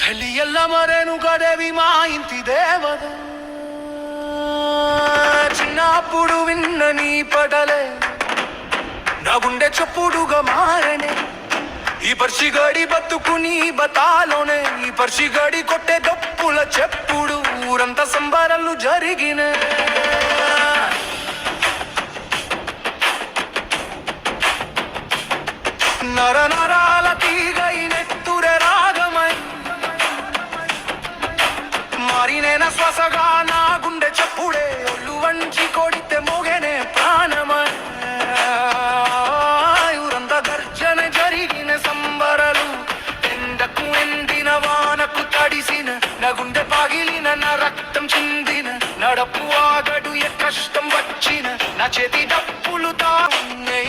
ಹಳ್ಳಿಯೆಲ್ಲ ಮರೆನು ಕಡೆವಿ మా ఇంటి దేవత చిన్నప్పుడు విన్న నీ పడలే నా గుండె చప్పుడుగా మారనే ఈ పర్షిగడి బతుకుని బతాలోనే ఈ పర్షిగడి కొట్టే దప్పుల చెప్పుడు ఊరంతా సంబరాలు జరిగిన నర నరాల తీగై నెత్తురే రాగమై మారినేన శ్వాసగా నా గుండె చప్పుడే ఒళ్ళు వంచి కొడితే మోగేనే ప్రాణమై ఊరంతా గర్జన జరిగిన సంబరాలు ఎండకు ఎండిన వానకు తడిసిన నా గుండె పగిలిన నా రక్తం చిందిన నడపు ఆగడు ఏ కష్టం వచ్చిన నా చేతి డప్పులు తానే